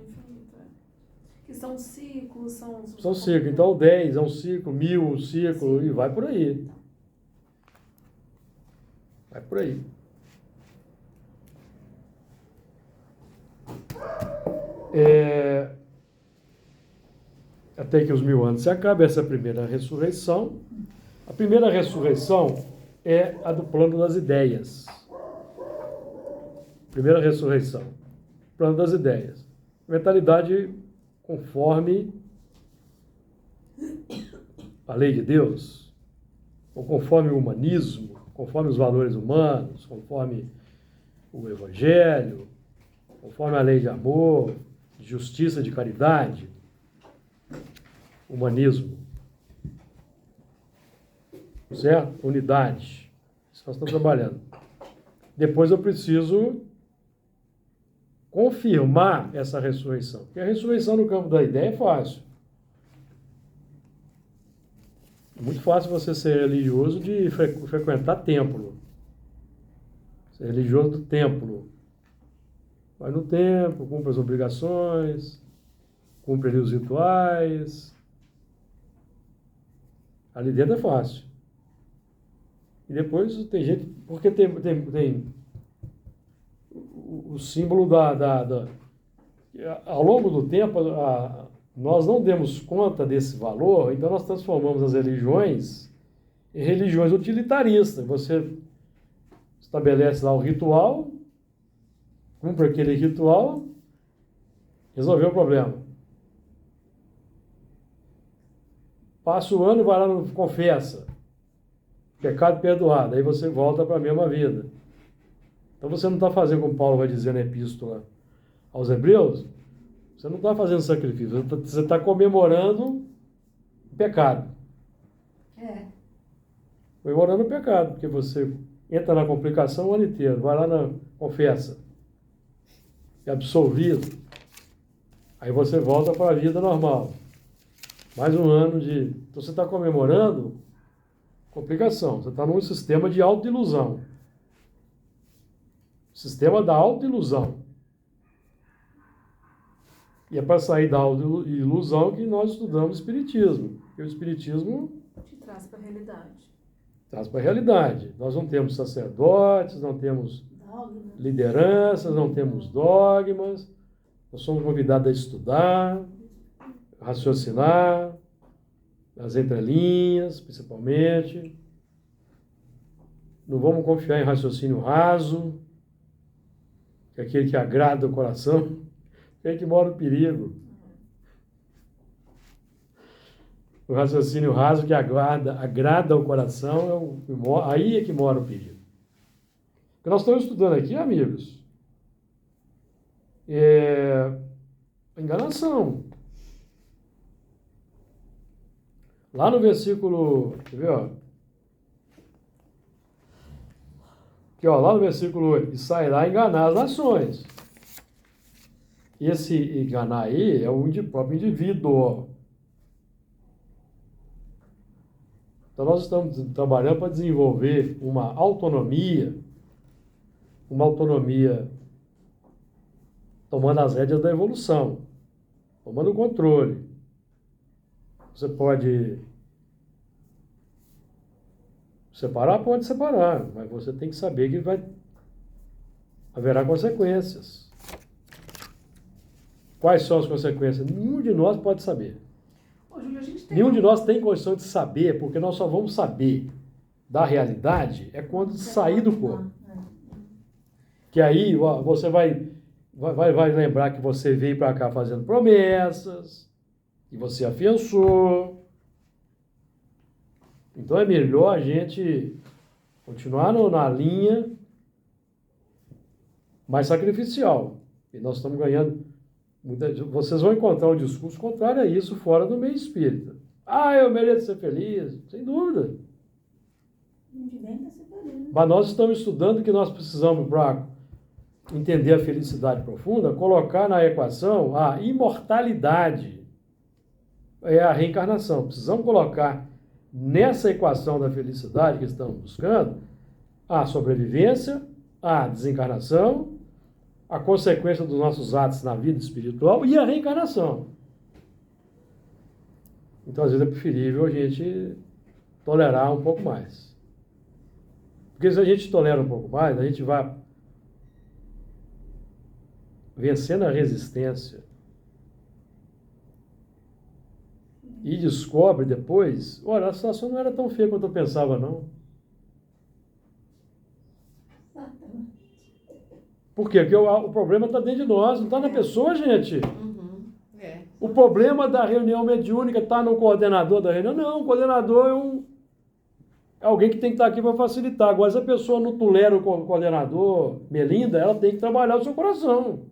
Que são ciclos, são ciclos. Então 10 é um ciclo, 1000 um ciclo, e vai por aí. Vai por aí. Até que os 1000 anos se acabem, essa primeira ressurreição. A primeira ressurreição é a do plano das ideias. Primeira ressurreição. Plano das ideias. Mentalidade conforme a lei de Deus, ou conforme o humanismo, conforme os valores humanos, conforme o Evangelho, conforme a lei de amor, de justiça, de caridade, humanismo. Certo? Unidade. Isso nós estamos trabalhando. Depois eu preciso confirmar essa ressurreição. Porque a ressurreição no campo da ideia é fácil. É muito fácil você ser religioso de frequentar templo. Ser religioso do templo. Vai no templo, cumpre as obrigações, cumpre ali os rituais. Ali dentro é fácil. E depois tem gente... Porque tem o símbolo ao longo do tempo, nós não demos conta desse valor, então nós transformamos as religiões em religiões utilitaristas. Você estabelece lá o ritual, cumpre aquele ritual, resolveu o problema. Passa o ano e vai lá e confessa. Pecado perdoado. Aí você volta para a mesma vida. Então você não está fazendo, como Paulo vai dizer na epístola aos Hebreus, você não está fazendo sacrifício, você está comemorando o pecado. Comemorando o pecado, porque você entra na complicação o ano inteiro, vai lá na confessa, é absolvido, aí você volta para a vida normal. Mais um ano de... Então você está comemorando complicação, você está num sistema de autoilusão. Sistema da autoilusão. E é para sair da autoilusão que nós estudamos o Espiritismo. Porque o Espiritismo Te traz para a realidade. traz para a realidade. Nós não temos sacerdotes, não temos Dogmas. lideranças, não temos dogmas. Nós somos convidados a estudar, raciocinar, as entrelinhas, principalmente. Não vamos confiar em raciocínio raso, que é aquele que agrada o coração, é aí que mora o perigo. O raciocínio raso que agrada o coração, aí é que mora o perigo. O que nós estamos estudando aqui, amigos, é enganação. Lá no versículo, quer ver, ó? Aqui, ó, lá no versículo 8, e sairá enganar as nações. Esse enganar aí é o próprio indivíduo, ó. Então nós estamos trabalhando para desenvolver uma autonomia tomando as rédeas da evolução, tomando o controle. Você pode separar? Pode separar, mas você tem que saber que haverá consequências. Quais são as consequências? Nenhum de nós pode saber. Ô, Júlio, a gente tem... Nenhum de nós tem condição de saber, porque nós só vamos saber da realidade quando sair do corpo. Que aí ó, você vai lembrar que você veio para cá fazendo promessas, que você afiançou. Então é melhor a gente continuar na linha mais sacrificial. E nós estamos ganhando. Vocês vão encontrar um discurso contrário a isso fora do meio espírita. Ah, eu mereço ser feliz. Sem dúvida. Mas nós estamos estudando que nós precisamos, para entender a felicidade profunda, colocar na equação a imortalidade. É a reencarnação. Precisamos colocar nessa equação da felicidade que estamos buscando a sobrevivência, a desencarnação, a consequência dos nossos atos na vida espiritual e a reencarnação. Então, às vezes, é preferível a gente tolerar um pouco mais. Porque se a gente tolera um pouco mais, a gente vai vencendo a resistência e descobre depois, olha, a situação não era tão feia quanto eu pensava, não. Por quê? Porque o problema está dentro de nós, não está na pessoa, gente. O problema da reunião mediúnica está no coordenador da reunião? Não, o coordenador é alguém que tem que estar aqui para facilitar. Agora, se a pessoa não tolera o coordenador, Melinda, ela tem que trabalhar o seu coração.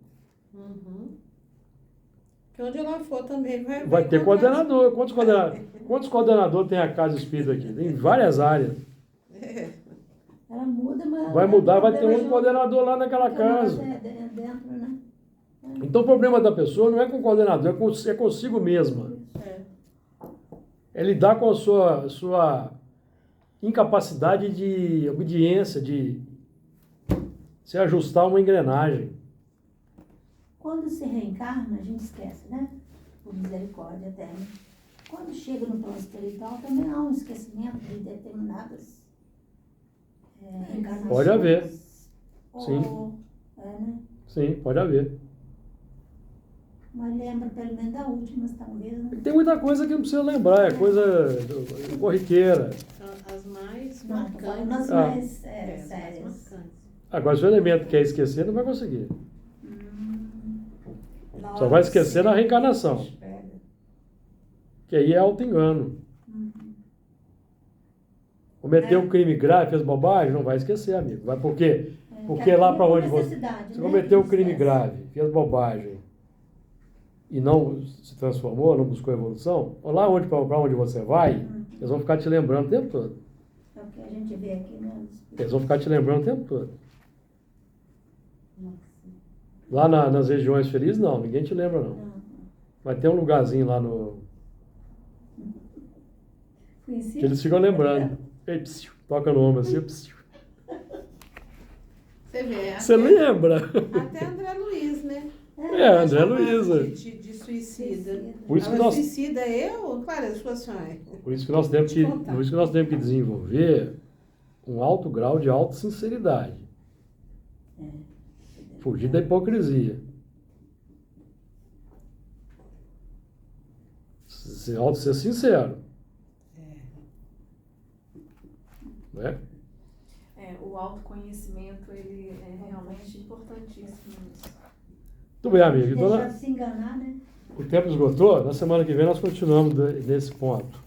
Que onde ela for também vai ter coordenador. Quantos coordenadores tem a Casa Espírita aqui? Tem várias áreas. Ela muda, mas... Vai mudar, vai ter um coordenador lá naquela casa. Dentro, né? Então o problema da pessoa não é com o coordenador, é consigo mesma. É lidar com a sua incapacidade de obediência, de se ajustar a uma engrenagem. Quando se reencarna, a gente esquece, né? Por misericórdia eterna. Quando chega no plano espiritual, também há um esquecimento de determinadas reencarnações. Pode haver. Sim. Né? Sim, pode haver. Mas lembra pelo menos da última, talvez, né? Tem muita coisa que não precisa lembrar, é coisa corriqueira. As mais Não, marcantes. as mais sérias. Agora, se o elemento quer esquecer, não vai conseguir. Só vai esquecer na reencarnação. Que aí é auto-engano. Cometeu um crime grave, fez bobagem, não vai esquecer, amigo. Vai por quê? Porque lá para onde você necessidade, né, cometeu um que crime estresse. grave, fez bobagem e não se transformou, não buscou evolução, lá onde, para onde você vai, eles vão ficar te lembrando o tempo todo. É o que a gente vê aqui, né? Eles vão ficar te lembrando o tempo todo. Nossa. Lá nas regiões felizes, não, ninguém te lembra, não. Não. Vai ter um lugarzinho lá no. Conheci? Que eles ficam lembrando. Ei, psiu, toca no ombro assim, psiu. Você vê. Você lembra? Até André Luiz, né? É, André Luiza. De suicida. Por isso que Ela nós, suicida eu? Claro, as suas sonhas. por isso que nós temos que desenvolver um alto grau de autossinceridade. Fugir da hipocrisia. Ser sincero. Né? O autoconhecimento, ele é realmente importantíssimo nisso. Muito bem, amigo. Então, Deixar de se enganar, né? o tempo esgotou. Na semana que vem nós continuamos nesse ponto.